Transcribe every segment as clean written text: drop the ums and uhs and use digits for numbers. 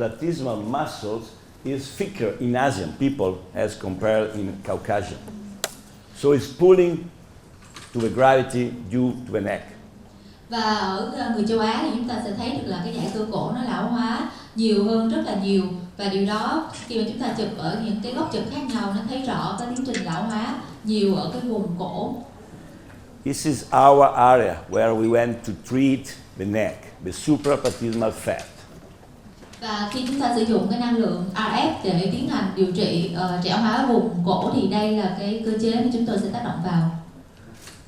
platysmal muscles is thicker in Asian people as compared in Caucasian. So it's pulling to the gravity due to the neck. Và ở người châu Á thì chúng ta sẽ thấy được là cái dãy cơ cổ nó lão hóa nhiều hơn rất là nhiều, và điều đó khi mà chúng ta chụp ở những cái góc chụp khác nhau nó thấy rõ cái tiến trình lão hóa nhiều ở cái vùng cổ. This is our area where we went to treat the neck, the supraplatysmal fat. Và khi chúng ta sử dụng cái năng lượng RF để tiến hành điều trị trẻ hóa vùng cổ thì đây là cái cơ chế mà chúng tôi sẽ tác động vào.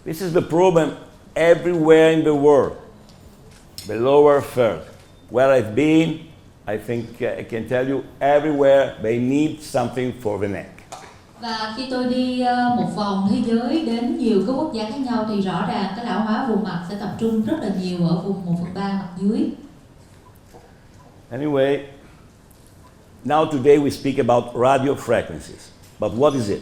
This is the problem everywhere in the world. The lower third. Where I've been, I think I can tell you, everywhere they need something for the neck. Và khi tôi đi một vòng thế giới đến nhiều cái quốc gia khác nhau thì rõ ràng cái lão hóa vùng mặt sẽ tập trung rất là nhiều ở vùng 1/3 mặt dưới. Anyway, now today we speak about radio frequencies. But what is it?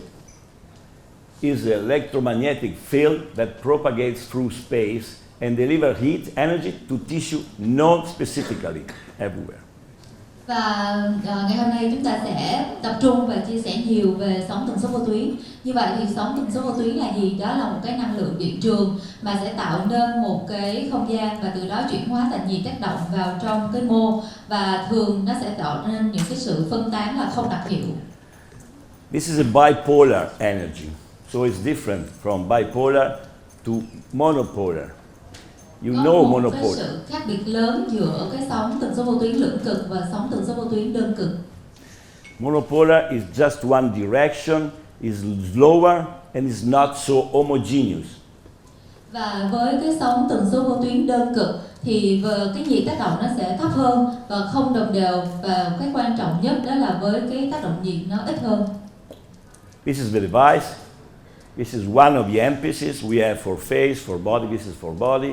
It's the electromagnetic field that propagates through space and delivers heat energy to tissue non-specifically everywhere. Và ngày hôm nay chúng ta sẽ tập trung và chia sẻ nhiều về sóng tần số vô tuyến. Như vậy thì sóng tần số vô tuyến là gì? Đó là một cái năng lượng điện trường mà sẽ tạo nên một cái không gian và từ đó chuyển hóa thành nhiệt tác động vào trong cái mô, và thường nó sẽ tạo nên những cái sự phân tán là không đặc hiệu. This is a bipolar energy, so it's different from bipolar to monopolar. You Có know một monopolar. cái sự khác biệt lớn giữa cái sóng tần số vô tuyến lưỡng cực và sóng tần số vô tuyến đơn cực. Monopolar is just one direction, is slower and is not so homogeneous. Và với cái sóng tần số vô tuyến đơn cực thì cái nhiệt tác động nó sẽ thấp hơn và không đồng đều, và cái quan trọng nhất đó là với cái tác động nhiệt nó ít hơn. This is the device. This is one of the emphases we have for face, for body. This is for body.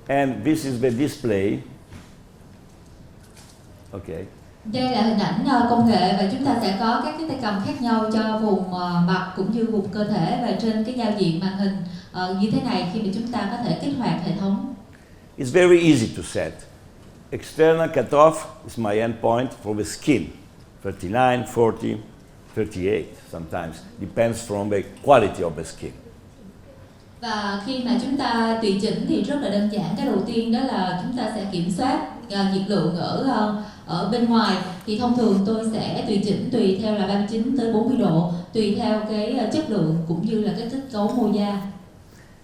And this is the display. Okay. Đây là hình ảnh công nghệ, và chúng ta sẽ có các cái tay cầm khác nhau cho vùng mặt cũng như vùng cơ thể, và trên cái giao diện màn hình như thế này khi mà chúng ta có thể kích hoạt hệ thống. It's very easy to set. External cutoff is my endpoint for the skin. 39, 40, 38 sometimes. Depends from the quality of the skin. Và khi mà chúng ta tùy chỉnh thì rất là đơn giản. Cái đầu tiên đó là chúng ta sẽ kiểm soát nhiệt lượng ở bên ngoài. Thì thông thường tôi sẽ tùy chỉnh tùy theo là 39 tới 40 độ, tùy theo cái chất lượng cũng như là cái kết cấu mô da.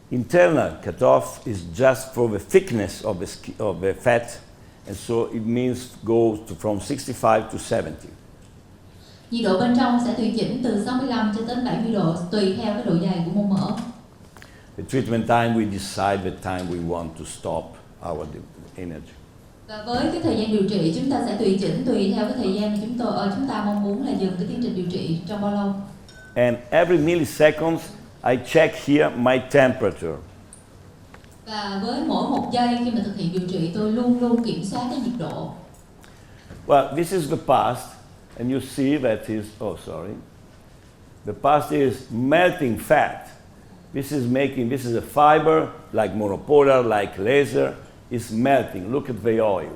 Internal cutoff is just for the thickness of the fat, and so it means goes from 65 to 70. Nhiệt độ bên trong sẽ tùy chỉnh từ 65 cho đến 70 độ tùy theo cái độ dày của mô mỡ. The treatment time, we decide the time we want to stop our energy. Và với cái thời gian điều trị chúng ta sẽ tùy chỉnh tùy theo cái thời gian mà chúng ta mong muốn là dừng cái tiến trình điều trị trong bao lâu. And every milliseconds I check here my temperature. Và với mỗi một giây khi mà thực hiện điều trị tôi luôn luôn kiểm soát cái nhiệt độ. Well, this is the past, and you see that is, the past is melting fat. This is a fiber, like monopolar, like laser, is melting. Look at the oil.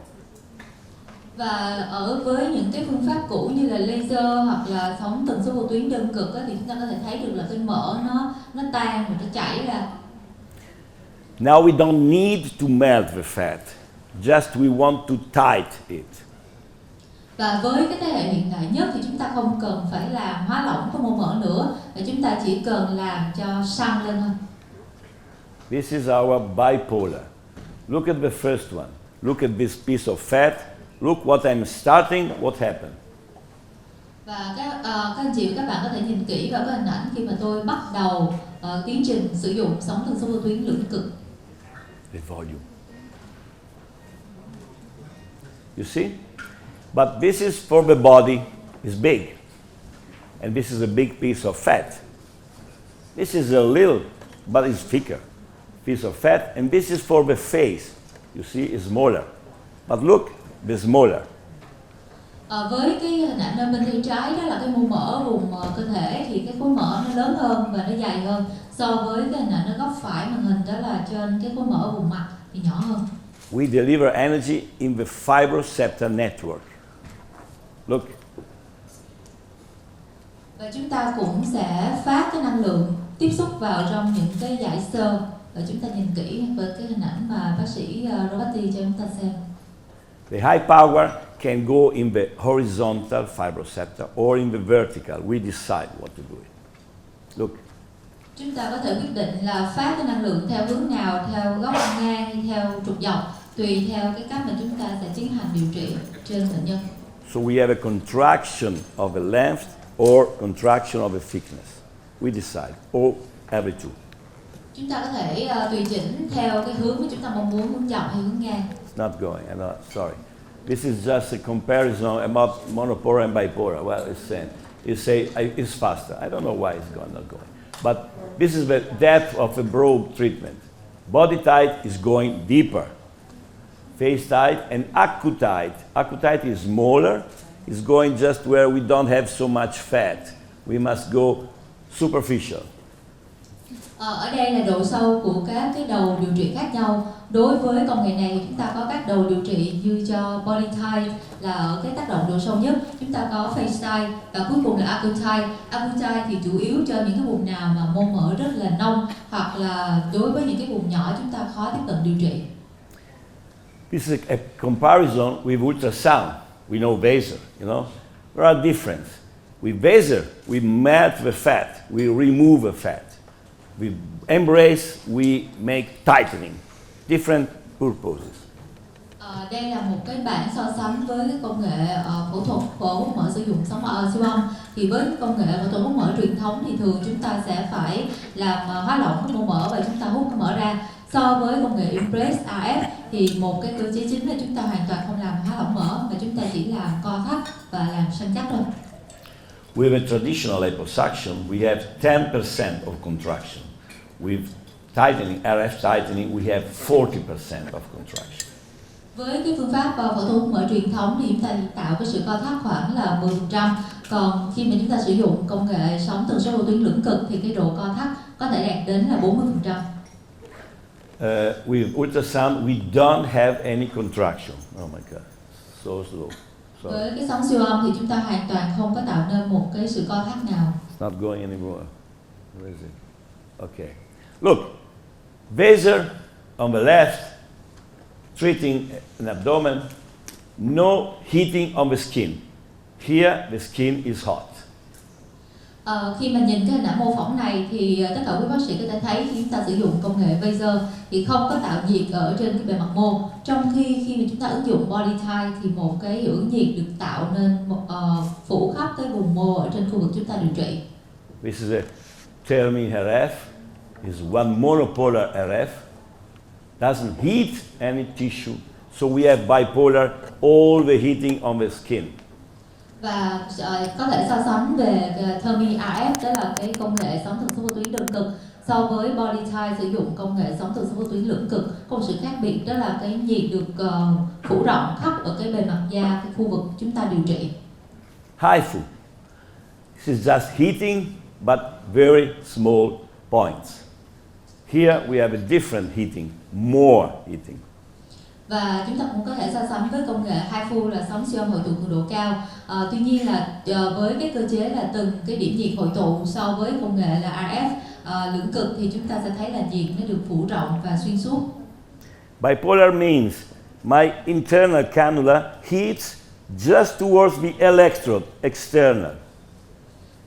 Và với những cái phương pháp cũ như là laser hoặc là sóng tần số vô tuyến đơn cực thì chúng ta có thể thấy được là cái mỡ nó tan và nó chảy ra. Now we don't need to melt the fat, just we want to tight it. Và với cái thế hệ hiện đại nhất thì chúng ta không cần phải làm hóa lỏng cái mô mỡ nữa, và chúng ta chỉ cần làm cho săn lên thôi. This is our bipolar. Look at the first one. Look at this piece of fat. Look what I'm starting, what happened. Và các anh chị và các bạn có thể nhìn kỹ vào cái hình ảnh khi mà tôi bắt đầu tiến trình sử dụng sóng tần số vô tuyến lưỡng cực. The volume. You see? But this is for the body, it's big. And this is a big piece of fat. This is a little, but it's thicker piece of fat. And this is for the face. You see, it's smaller. But look, the smaller. Với cái hình ảnh ở bên tay trái đó là cái mô mỡ vùng cơ thể, thì cái khối mỡ nó lớn hơn và nó dài hơn so với cái hình ảnh ở góc phải màn hình đó là trên cái khối mỡ vùng mặt thì nhỏ hơn. We deliver energy in the fibroceptor network. Look. Và chúng ta cũng sẽ phát cái năng lượng tiếp xúc vào trong những cái dải xơ. Và chúng ta nhìn kỹ với cái hình ảnh mà bác sĩ Rovatti cho chúng ta xem. The high power can go in the horizontal fibroceptor or in the vertical. We decide what to do it. Look. Chúng ta có thể quyết định là phát cái năng lượng theo hướng nào, theo góc ngang hay theo trục dọc, tùy theo cái cách mà chúng ta sẽ tiến hành điều trị trên bệnh nhân. So we have a contraction of the length or contraction of the thickness. We decide, or every two. Chúng ta có thể tùy chỉnh theo cái hướng mà chúng ta mong muốn, hướng dọc hay hướng ngang. It's not going. Sorry. This is just a comparison about monopolar and bipolar. Well, it's saying, it's faster. I don't know why it's going, not going. But this is the depth of the broad treatment. Body tight is going deeper. Face tight and acutite. Acutite is smaller. It's going just where we don't have so much fat. We must go superficial. Ở đây là độ sâu của các cái đầu điều trị khác nhau. Đối với công nghệ này chúng ta có các đầu điều trị như cho body tight là ở cái tác động độ sâu nhất. Chúng ta có face tight và cuối cùng là acutite. Acutite thì chủ yếu cho những cái vùng nào mà mô mỡ rất là nông hoặc là đối với những cái vùng nhỏ chúng ta khó tiếp cận điều trị. This is a comparison with ultrasound. We know laser, you know. There are differences. With laser, we melt the fat, we remove the fat. With Embrace, we make tightening. Different purposes. Đây là một cái bảng so sánh với cái công nghệ phẫu thuật hút mỡ sử dụng siêu âm. Thì với công nghệ phẫu thuật hút mỡ truyền thống thì thường chúng ta sẽ phải làm hóa lỏng cái mô mỡ và chúng ta hút cái mỡ ra. So với công nghệ EmbraceRF thì một cái cơ chế chính là chúng ta hoàn toàn không làm hóa lỏng mỡ mà chúng ta chỉ làm co thắt và làm săn chắc thôi. With a traditional liposuction, we have 10% of contraction. With tightening, RF tightening, we have 40% of contraction. Với cái phương pháp phẫu thuật hút mỡ truyền thống thì chúng ta tạo cái sự co thắt khoảng là 10%. Còn khi mà chúng ta sử dụng công nghệ sóng tần số vô tuyến lưỡng cực thì cái độ co thắt có thể đạt đến là 40%. With ultrasound, we don't have any contraction. Oh my God, so slow. Với cái sóng siêu âm thì chúng ta hoàn toàn không có tạo nên một cái sự co thắt nào. It's not going anymore. Where is it? Okay. Look, laser on the left, treating an abdomen, no heating on the skin. Here, the skin is hot. Khi mà nhìn cái hình ảnh mô phỏng này thì tất cả quý bác sĩ có thể thấy khi chúng ta sử dụng công nghệ laser thì không có tạo nhiệt ở trên cái bề mặt mô. Trong khi mà chúng ta ứng dụng body tight thì một cái hiệu ứng nhiệt được tạo nên phủ khắp cái vùng mô ở trên khu vực chúng ta điều trị. This is a thermic RF. Is one monopolar RF. Doesn't heat any tissue. So we have bipolar, all the heating on the skin. Và có thể so sánh về thermic RF, đó là cái công nghệ sóng tần số vô tuyến đơn cực, so với body tight sử dụng công nghệ sóng tần số vô tuyến lưỡng cực. Có một sự khác biệt đó là cái nhiệt được phủ rộng khắp ở cái bề mặt da, cái khu vực chúng ta điều trị. HIFU. This is just heating, but very small points. Here we have a different heating, more heating. Và chúng ta cũng có thể so sánh với công nghệ HIFU là sóng siêu âm hội tụ cường độ cao. Tuy nhiên là với cái cơ chế là từng cái điểm nhiệt hội tụ so với công nghệ là RF lưỡng cực thì chúng ta sẽ thấy là nhiệt nó được phủ rộng và xuyên suốt. Bipolar means my internal cannula heats just towards the electrode external.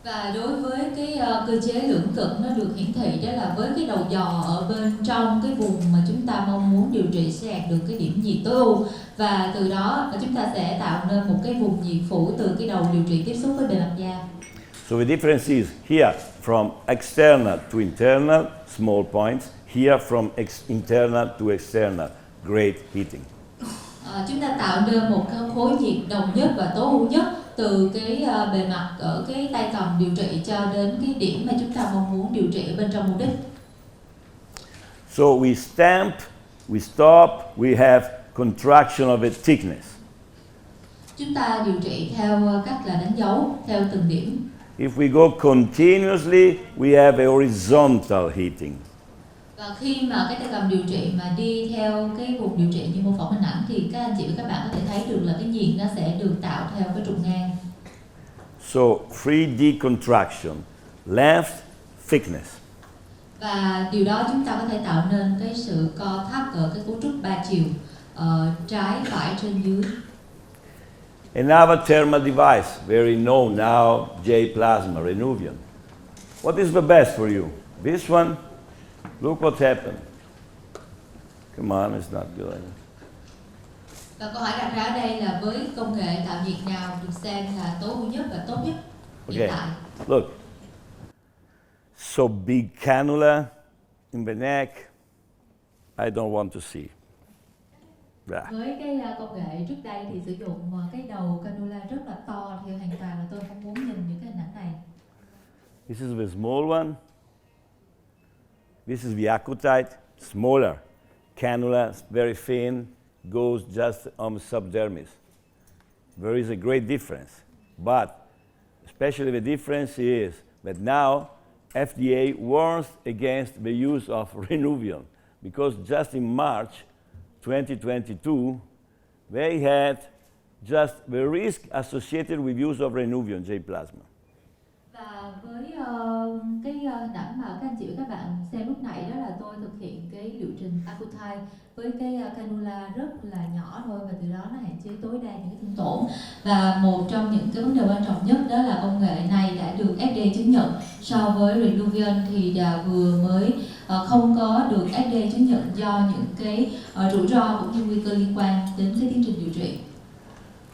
Và đối với cái cơ chế lưỡng cực nó được hiển thị đó là với cái đầu dò ở bên trong cái vùng mà chúng ta mong muốn điều trị sẽ đạt được cái điểm nhiệt tối ưu và từ đó chúng ta sẽ tạo nên một cái vùng nhiệt phủ từ cái đầu điều trị tiếp xúc với bề mặt da. So the difference is here from external to internal, small points. Here from internal to external, great heating. Chúng ta tạo nên một cái khối nhiệt đồng nhất và tối ưu nhất từ cái bề mặt ở cái tay cầm điều trị cho đến cái điểm mà chúng ta mong muốn điều trị ở bên trong mô đích. So we stamp, we stop, we have contraction of the thickness. Chúng ta điều trị theo cách là đánh dấu theo từng điểm. If we go continuously, we have a horizontal heating. Và khi mà cái tay cầm điều trị mà đi theo cái vùng điều trị như mô phỏng hình ảnh thì các anh chị và các bạn có thể thấy được là cái nhiệt nó sẽ được tạo theo cái trục ngang. So 3D contraction, length, thickness. Và điều đó chúng ta có thể tạo nên cái sự co thắt ở cái cấu trúc 3 chiều, trái, phải, trên, dưới. Another thermal device, very known now, J-plasma, Renuvian. What is the best for you? This one? Look what happened. Come on, it's not good. Và câu hỏi đặt ra ở đây là với công nghệ tạo nhiệt nào được xem là tối ưu nhất và tốt nhất hiện tại? Look. So big cannula in the neck, I don't want to see. Yeah. Với cái công nghệ trước đây thì sử dụng cái đầu cannula rất là to thì hoàn toàn là tôi không muốn nhìn những cái hình ảnh này. This is the small one. This is the acutite, smaller. Cannula, very thin, goes just on the subdermis. There is a great difference. But especially the difference is that now FDA warns against the use of Renuvian because just in March 2022, they had just the risk associated with use of Renuvian J-plasma. Và với cái hình ảnh mà các anh chị và các bạn xem lúc nãy đó là tôi thực hiện cái liệu trình acutite với cái cannula rất là nhỏ thôi và từ đó nó hạn chế tối đa những cái thương tổn. Và một trong những cái vấn đề quan trọng nhất đó là công nghệ này đã được FDA chứng nhận so với Renuvian thì vừa mới không có được FDA chứng nhận do những cái rủi ro cũng như nguy cơ liên quan đến cái tiến trình điều trị.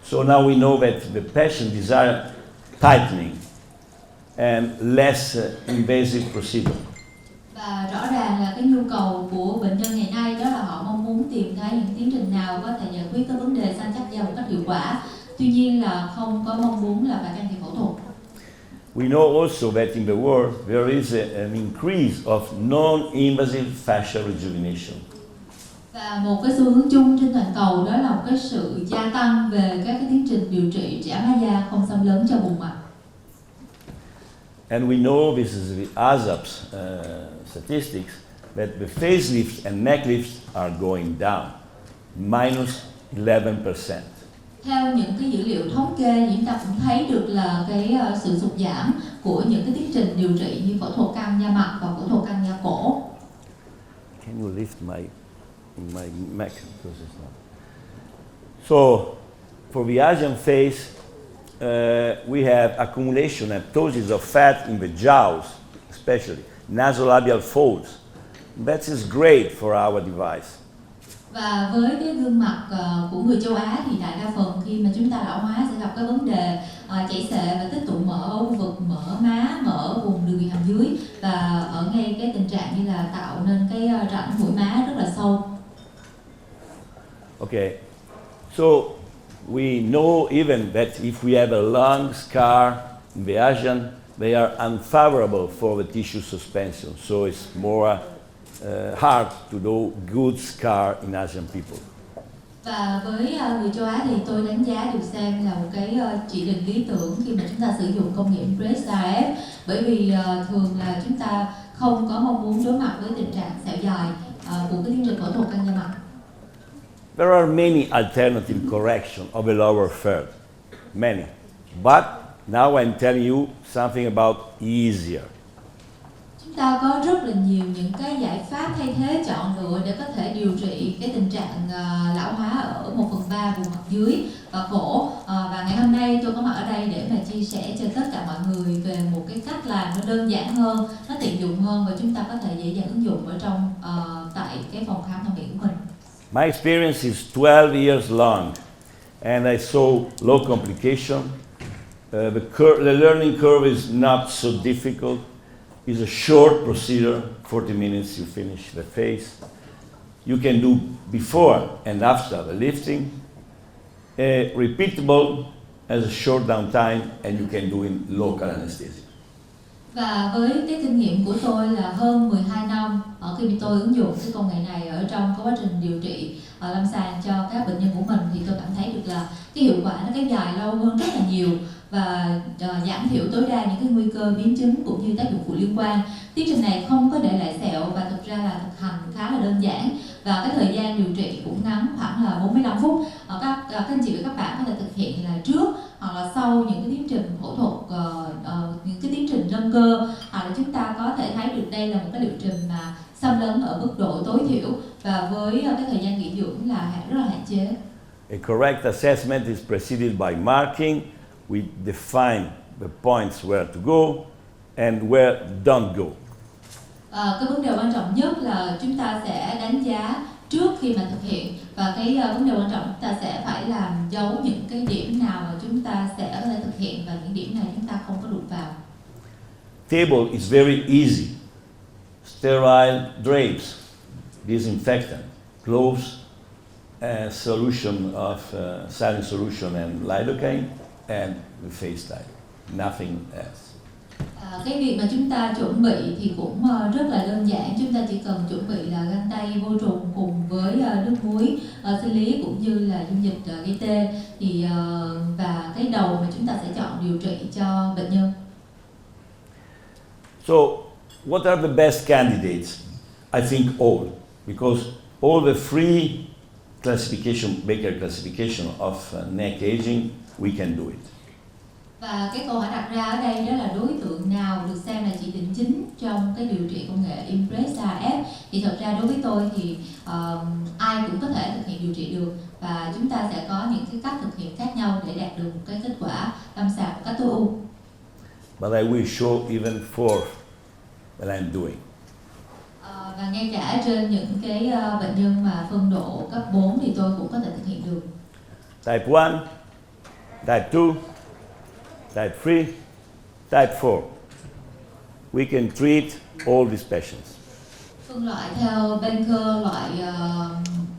So now we know that the patient desire tightening and less invasive procedure. Và rõ ràng là cái nhu cầu của bệnh nhân ngày nay đó là họ mong muốn tìm thấy những tiến trình nào có thể giải quyết các vấn đề săn chắc da một cách hiệu quả. Tuy nhiên là không có mong muốn là phải can thiệp phẫu thuật. We know also that in the world there is an increase of non-invasive fascial rejuvenation. Và một cái xu hướng chung trên toàn cầu đó là một cái sự gia tăng về các cái tiến trình điều trị giãn hóa da không xâm lấn cho vùng mặt. And we know this is the ASAP's statistics that the facelifts and neck lifts are going down, minus 11%. Theo những cái dữ liệu thống kê, chúng ta cũng thấy được là cái sự sụt giảm của những cái tiến trình điều trị như phẫu thuật căng da mặt và phẫu thuật căng da cổ. Can you lift my neck because it's not. So for the Asian face, we have accumulation and ptosis of fat in the jaws, especially nasolabial folds. That is great for our device. Và với cái gương mặt của người châu Á thì đại đa phần khi mà chúng ta lão hóa sẽ gặp cái vấn đề chảy xệ và tích tụ mỡ ở khu vực mỡ má, mỡ vùng đường viền hàm dưới và ở ngay cái tình trạng như là tạo nên cái rãnh mũi má rất là sâu. Okay, so we know even that if we have a lung scar in the Asian, they are unfavorable for the tissue suspension. So it's more hard to do good scar in Asian people. Và với người châu Á thì tôi đánh giá được xem là một cái chỉ định lý tưởng khi mà chúng ta sử dụng công nghệ EmbraceRF, bởi vì thường là chúng ta không có mong muốn đối mặt với tình trạng sẹo dài của cái tiến trình phẫu thuật căng da mặt. There are many alternative correction of the lower third, many. But now I'm telling you something about easier. Chúng ta có rất là nhiều những cái giải pháp thay thế chọn lựa để có thể điều trị cái tình trạng lão hóa ở 1/3 vùng mặt dưới và cổ. Và ngày hôm nay tôi có mặt ở đây để mà chia sẻ cho tất cả mọi người về một cái cách làm nó đơn giản hơn, nó tiện dụng hơn và chúng ta có thể dễ dàng ứng dụng ở trong tại cái phòng khám thẩm mỹ của mình. My experience is 12 years long, and I saw low complication. The learning curve is not so difficult. It's a short procedure, 40 minutes you finish the face. You can do before and after the lifting. Repeatable as a short downtime, and you can do in local anesthesia. Và với cái kinh nghiệm của tôi là hơn 12 năm khi tôi ứng dụng cái công nghệ này ở trong cái quá trình điều trị lâm sàng cho các bệnh nhân của mình thì tôi cảm thấy được là cái hiệu quả nó kéo dài lâu hơn rất là nhiều và giảm thiểu tối đa những cái nguy cơ biến chứng cũng như tác dụng phụ liên quan. Tiến trình này không có để lại sẹo và thực ra là thực hành khá là đơn giản và cái thời gian điều trị cũng ngắn, khoảng là 45 phút. Các anh chị và các bạn có thể thực hiện là trước hoặc là sau những cái tiến trình phẫu thuật, những cái tiến trình nâng cơ, hoặc là chúng ta có thể thấy được đây là một cái liệu trình mà xâm lấn ở mức độ tối thiểu và với cái thời gian nghỉ dưỡng là rất là hạn chế. A correct assessment is preceded by marking. We define the points where to go and where don't go. Cái vấn đề quan trọng nhất là chúng ta sẽ đánh giá trước khi mà thực hiện, và cái vấn đề quan trọng chúng ta sẽ phải làm dấu những cái điểm nào mà chúng ta sẽ có thể thực hiện và những điểm này chúng ta không có đụng vào. Table is very easy. Sterile drapes, disinfectant, gloves, a solution of saline solution and lidocaine, and the face tile. Nothing else. Cái việc mà chúng ta chuẩn bị thì cũng rất là đơn giản. Chúng ta chỉ cần chuẩn bị là găng tay vô trùng cùng với nước muối sinh lý cũng như là dung dịch gây tê thì và cái đầu mà chúng ta sẽ chọn điều trị cho bệnh nhân. So, what are the best candidates? I think all, because all the three Baker classification of neck aging, we can do it. Và cái câu hỏi đặt ra ở đây đó là đối tượng nào được xem là chỉ định chính trong cái điều trị công nghệ EmbraceRF. Thì thật ra đối với tôi thì ai cũng có thể thực hiện điều trị được, và chúng ta sẽ có những cái cách thực hiện khác nhau để đạt được một cái kết quả lâm sàng một cách tối ưu. But I will show even four that I'm doing. Và ngay cả trên những cái bệnh nhân mà phân độ cấp 4 thì tôi cũng có thể thực hiện được. Type 1, type 2, type 3, type 4. We can treat all these patients. Phân loại theo Baker loại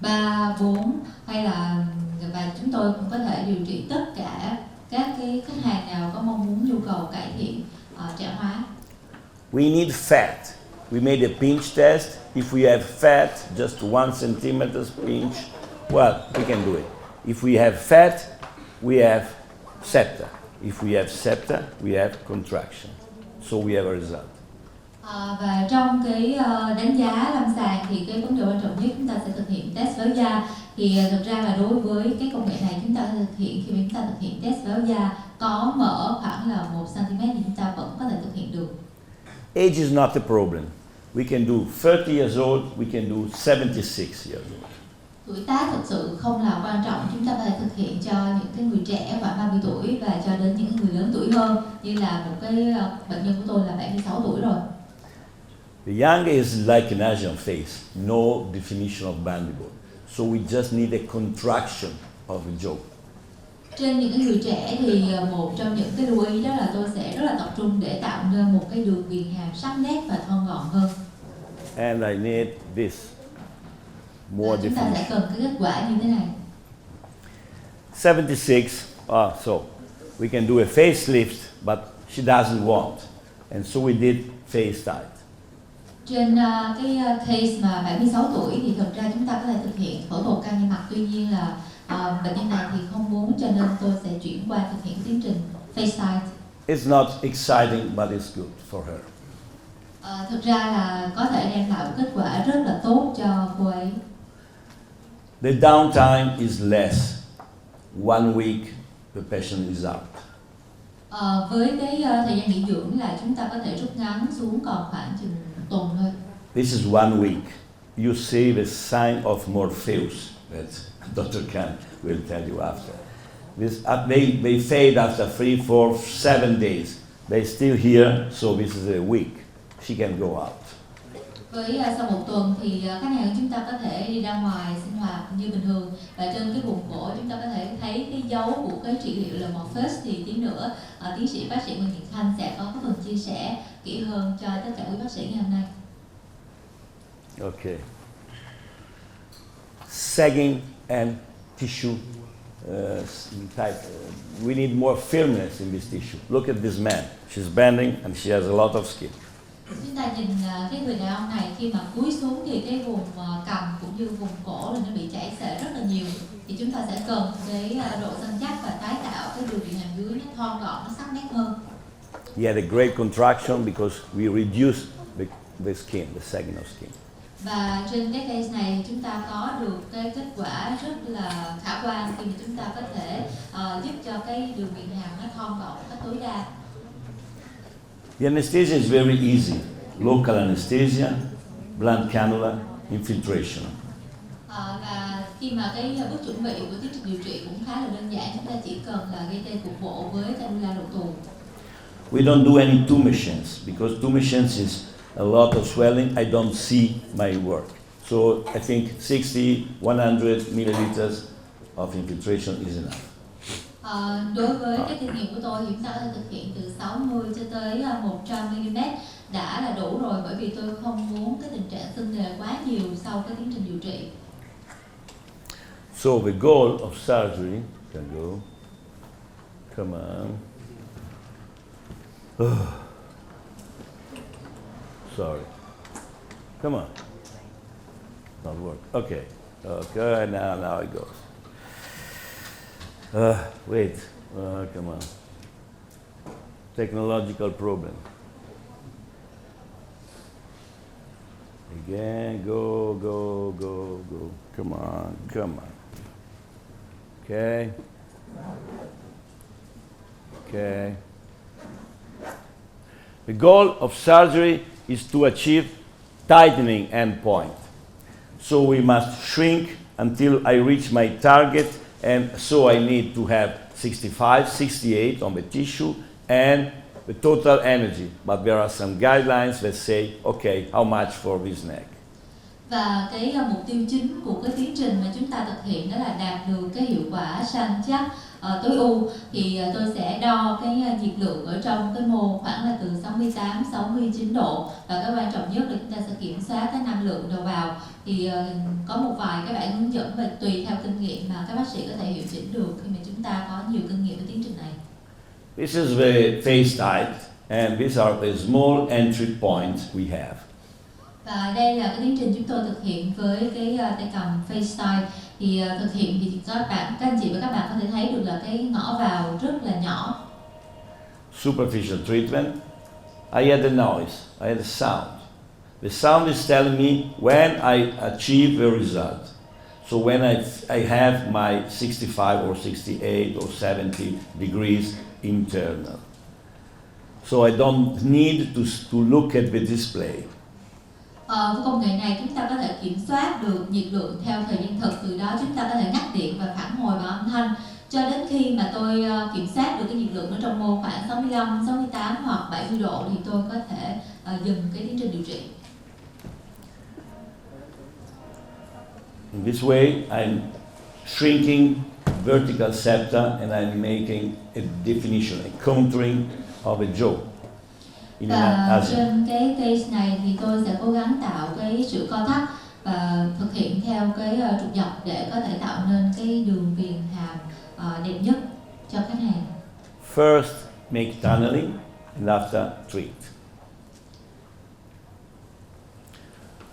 3, 4 hay là, và chúng tôi cũng có thể điều trị tất cả các cái khách hàng nào có mong muốn nhu cầu cải thiện trẻ hóa. We need fat. We made a pinch test. If we have fat, just 1 centimeter pinch, well, we can do it. If we have fat, we have septa. If we have septa, we have contraction. So we have a result. Và trong cái đánh giá lâm sàng thì cái vấn đề quan trọng nhất chúng ta sẽ thực hiện test véo da. Thì thực ra là đối với cái công nghệ này chúng ta thực hiện, khi mà chúng ta thực hiện test véo da có mở khoảng là 1 cm thì chúng ta vẫn có thể thực hiện được. Age is not a problem. We can do 30 years old, we can do 76 years old. Tuổi tác thực sự không là quan trọng, chúng ta có thể thực hiện cho những cái người trẻ khoảng 30 tuổi và cho đến những người lớn tuổi hơn, như là một cái bệnh nhân của tôi là 76 tuổi rồi. The young is like an Asian face, no definition of mandible. So we just need a contraction of the jaw. Trên những cái người trẻ thì một trong những cái lưu ý đó là tôi sẽ rất là tập trung để tạo nên một cái đường viền hàm sắc nét và thon gọn hơn. And I need this. More Chúng ta sẽ cần cái kết quả như thế này. 76, so we can do a facelift, but she doesn't want. And so we did face tight. Trên cái case mà 76 tuổi thì thực ra chúng ta có thể thực hiện phẫu thuật căng da mặt, tuy nhiên là bệnh nhân này thì không muốn, cho nên tôi sẽ chuyển qua thực hiện tiến trình face tight. It's not exciting, but it's good for her. Thực ra là có thể đem lại một kết quả rất là tốt cho cô ấy. The downtime is less. 1 week, the patient is out. Với cái thời gian nghỉ dưỡng là chúng ta có thể rút ngắn xuống còn khoảng chừng 1 tuần thôi. This is 1 week. You see the sign of Morpheus that Dr. Khanh will tell you after. They fade after 3, 4, 7 days. They're still here, so this is a week. She can go out. Với sau 1 tuần thì khách hàng của chúng ta có thể đi ra ngoài sinh hoạt như bình thường, và trên cái vùng cổ chúng ta có thể thấy cái dấu của cái trị liệu là Morpheus. thì tí nữa tiến sĩ bác sĩ Nguyễn Thiện Khanh sẽ có cái phần chia sẻ kỹ hơn cho tất cả quý bác sĩ ngày hôm nay. Okay. Sagging and tissue type. We need more firmness in this tissue. Look at this man. She's bending and she has a lot of skin. Chúng ta nhìn cái người đàn ông này khi mà cúi xuống thì cái vùng cằm cũng như vùng cổ là nó bị chảy xệ rất là nhiều, thì chúng ta sẽ cần cái độ săn chắc và tái tạo cái đường viền hàm dưới nó thon gọn, nó sắc nét hơn. He had a great contraction because we reduced the skin, the sagging of skin. Và trên cái case này chúng ta có được cái kết quả rất là khả quan khi mà chúng ta có thể giúp cho cái đường viền hàm nó thon gọn một cách tối đa. The anesthesia is very easy. Local anesthesia, blunt cannula, infiltration. Và khi mà cái bước chuẩn bị của tiến trình điều trị cũng khá là đơn giản, chúng ta chỉ cần là gây tê cục bộ với cannula độ tù. We don't do any two machines because two machines is a lot of swelling. I don't see my work. So I think 60, 100 milliliters of infiltration is enough. Đối với cái kinh nghiệm của tôi thì chúng ta có thể thực hiện từ 60 cho tới 100 mm đã là đủ rồi, bởi vì tôi không muốn cái tình trạng sưng nề quá nhiều sau cái tiến trình điều trị. So the goal of surgery, can go, come on. Sorry, come on, not work. Okay, okay, now it goes. Wait, come on. Technological problem. Again, go. Come on. Okay. The goal of surgery is to achieve tightening endpoint. So we must shrink until I reach my target, and so I need to have 65, 68 on the tissue and the total energy. But there are some guidelines that say, okay, how much for this neck? Và cái mục tiêu chính của cái tiến trình mà chúng ta thực hiện đó là đạt được cái hiệu quả săn chắc tối ưu, thì tôi sẽ đo cái nhiệt lượng ở trong cái mô khoảng là từ 68, 69 độ, và cái quan trọng nhất là chúng ta sẽ kiểm soát cái năng lượng đầu vào. Thì có một vài cái bản hướng dẫn và tùy theo kinh nghiệm mà các bác sĩ có thể hiệu chỉnh được khi mà chúng ta có nhiều kinh nghiệm với tiến trình này. This is the face type, and these are the small entry points we have. Và đây là cái tiến trình chúng tôi thực hiện với cái tay cầm face style. Thì thực hiện thì các anh chị và các bạn có thể thấy được là cái ngõ vào rất là nhỏ. Superficial treatment. I had a noise, I had a sound. The sound is telling me when I achieve the result. So when I have my 65 or 68 or 70 degrees internal. So I don't need to look at the display. Với công nghệ này chúng ta có thể kiểm soát được nhiệt lượng theo thời gian thực, từ đó chúng ta có thể ngắt điện và phản hồi bằng âm thanh cho đến khi mà tôi kiểm soát được cái nhiệt lượng ở trong mô khoảng 65, 68 hoặc 70 độ thì tôi có thể dừng cái tiến trình điều trị. In this way, I'm shrinking vertical septa and I'm making a definition, a contouring of a jaw. Và trên cái case này thì tôi sẽ cố gắng tạo cái sự co thắt và thực hiện theo cái trục dọc để có thể tạo nên cái đường viền hàm đẹp nhất cho khách hàng. First, make tunneling and after treat.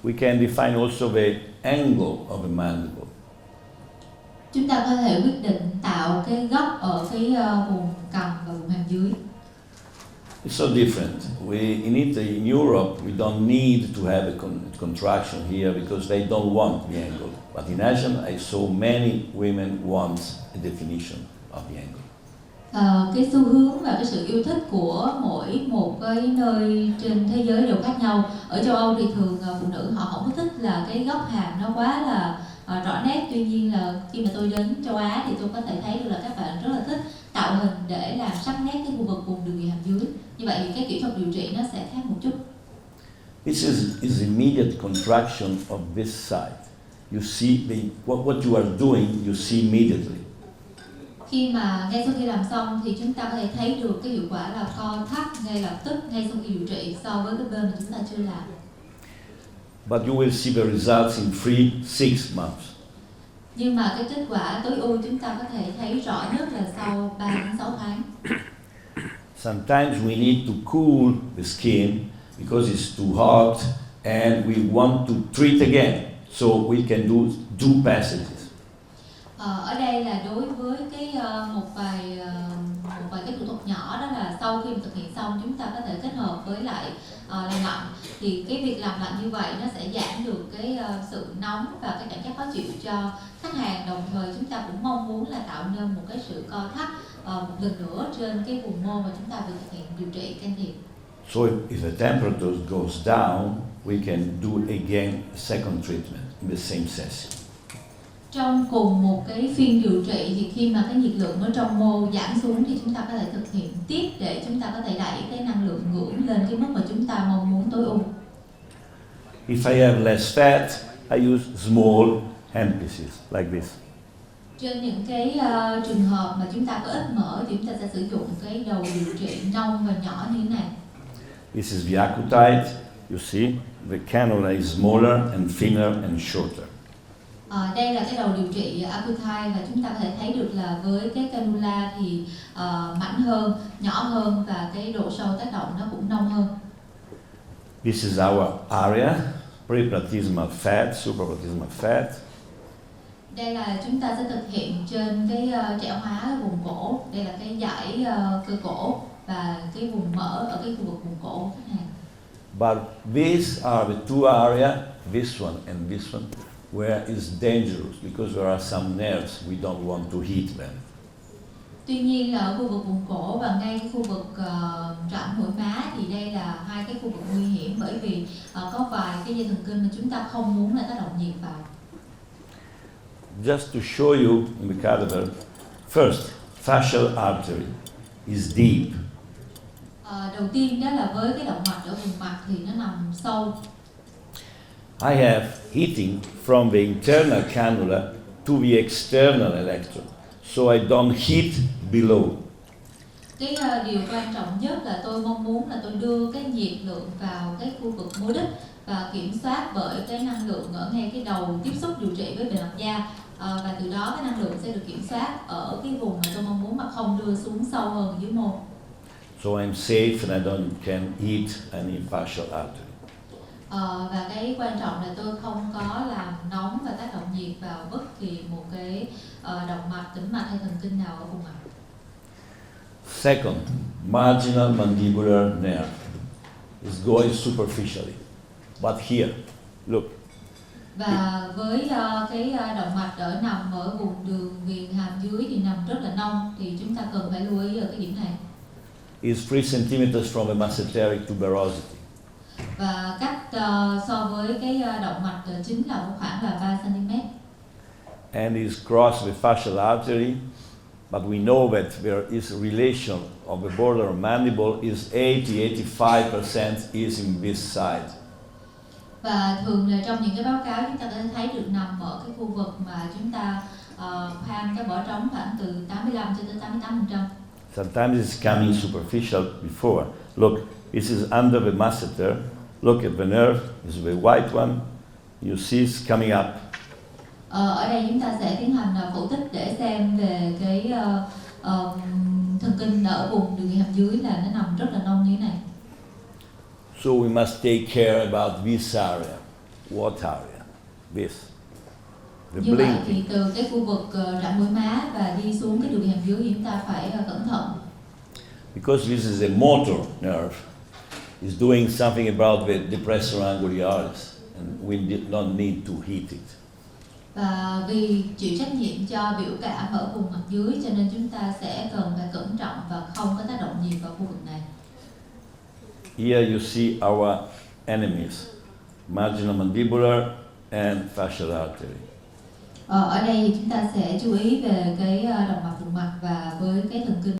We can define also the angle of the mandible. Chúng ta có thể quyết định tạo cái góc ở cái vùng cằm và vùng hàm dưới. It's so different. In Italy, in Europe, we don't need to have a contraction here because they don't want the angle. But in Asia, I saw many women want a definition of the angle. Cái xu hướng và cái sự yêu thích của mỗi một cái nơi trên thế giới đều khác nhau. Ở châu Âu thì thường phụ nữ họ không có thích là cái góc hàm nó quá là rõ nét. Tuy nhiên là khi mà tôi đến châu Á thì tôi có thể thấy được là các bạn rất là thích tạo hình để làm sắc nét cái khu vực vùng đường viền hàm dưới. Như vậy thì cái kỹ thuật điều trị nó sẽ khác một chút. This is immediate contraction of this side. You see what you are doing, you see immediately. Khi mà ngay sau khi làm xong thì chúng ta có thể thấy được cái hiệu quả là co thắt ngay lập tức ngay sau khi điều trị so với cái bên mà chúng ta chưa làm. But you will see the results in 3-6 months. Nhưng mà cái kết quả tối ưu chúng ta có thể thấy rõ nhất là sau 3 đến 6 tháng. Sometimes we need to cool the skin because it's too hot and we want to treat again. So we can do 2 passages. Ở đây là đối với cái một vài cái thủ thuật nhỏ, đó là sau khi mà thực hiện xong chúng ta có thể kết hợp với lại làm lạnh. Thì cái việc làm lạnh như vậy nó sẽ giảm được cái sự nóng và cái cảm giác khó chịu cho khách hàng. Đồng thời chúng ta cũng mong muốn là tạo nên một cái sự co thắt một lần nữa trên cái vùng mô mà chúng ta vừa thực hiện điều trị can thiệp. So if the temperature goes down, we can do again a second treatment in the same session. Trong cùng một cái phiên điều trị thì khi mà cái nhiệt lượng ở trong mô giảm xuống thì chúng ta có thể thực hiện tiếp để chúng ta có thể đẩy cái năng lượng ngưỡng lên cái mức mà chúng ta mong muốn tối ưu. If I have less fat, I use small handpieces like this. Trên những cái trường hợp mà chúng ta có ít mỡ thì chúng ta sẽ sử dụng cái đầu điều trị nông và nhỏ như thế này. This is the accutite. You see, the cannula is smaller and thinner and shorter. Đây là cái đầu điều trị accutite và chúng ta có thể thấy được là với cái cannula thì mảnh hơn, nhỏ hơn và cái độ sâu tác động nó cũng nông hơn. This is our area, preplatysmal fat, supraplatysmal fat. Đây là chúng ta sẽ thực hiện trên cái trẽo hóa vùng cổ. Đây là cái dải cơ cổ và cái vùng mỡ ở cái khu vực vùng cổ của khách hàng. But these are the two areas, this one and this one, where it's dangerous because there are some nerves we don't want to hit them. Tuy nhiên là ở khu vực vùng cổ và ngay cái khu vực rãnh mũi má thì đây là hai cái khu vực nguy hiểm, bởi vì có vài cái dây thần kinh mà chúng ta không muốn là tác động nhiệt vào. Just to show you in the cadaver, first, fascial artery is deep. Đầu tiên đó là với cái động mạch ở vùng mặt thì nó nằm sâu. I have heating from the internal cannula to the external electrode, so I don't heat below. Cái điều quan trọng nhất là tôi mong muốn là tôi đưa cái nhiệt lượng vào cái khu vực mô đích và kiểm soát bởi cái năng lượng ở ngay cái đầu tiếp xúc điều trị với bề mặt da, và từ đó cái năng lượng sẽ được kiểm soát ở cái vùng mà tôi mong muốn mà không đưa xuống sâu hơn dưới mô. So I'm safe and I don't can hit any fascial artery. Và cái quan trọng là tôi không có làm nóng và tác động nhiệt vào bất kỳ một cái động mạch, tĩnh mạch hay thần kinh nào ở vùng mặt. Second, marginal mandibular nerve is going superficially, but here, look. Và với cái động mạch nằm ở vùng đường viền hàm dưới thì nằm rất là nông, thì chúng ta cần phải lưu ý ở cái điểm này. Is 3 cm from the masseteric tuberosity. Và cách so với cái động mạch chính là khoảng là 3 cm. And is crossed with fascial artery, but we know that there is a relation of the border of mandible is 80-85% is in this side. Và thường là trong những cái báo cáo chúng ta có thể thấy được nằm ở cái khu vực mà chúng ta khoan cái vỏ trống khoảng từ 85 cho tới 88%. Sometimes it's coming superficial before. Look, this is under the masseter. Look at the nerve, this is the white one. You see it's coming up. Ở đây chúng ta sẽ tiến hành phẫu tích để xem về cái thần kinh ở vùng đường hàm dưới là nó nằm rất là nông như thế này. So we must take care about this area. What area? This. The Như vậy blinking. thì từ cái khu vực rãnh mũi má và đi xuống cái đường hàm dưới thì chúng ta phải cẩn thận. Because this is a motor nerve, it's doing something about the depressor angularis, and we did not need to heat it. Và vì chịu trách nhiệm cho biểu cảm ở vùng mặt dưới cho nên chúng ta sẽ cần phải cẩn trọng và không có tác động nhiệt vào khu vực này. Here you see our enemies, marginal mandibular and fascial artery. Ở đây chúng ta sẽ chú ý về cái động mạch vùng mặt và với cái thần kinh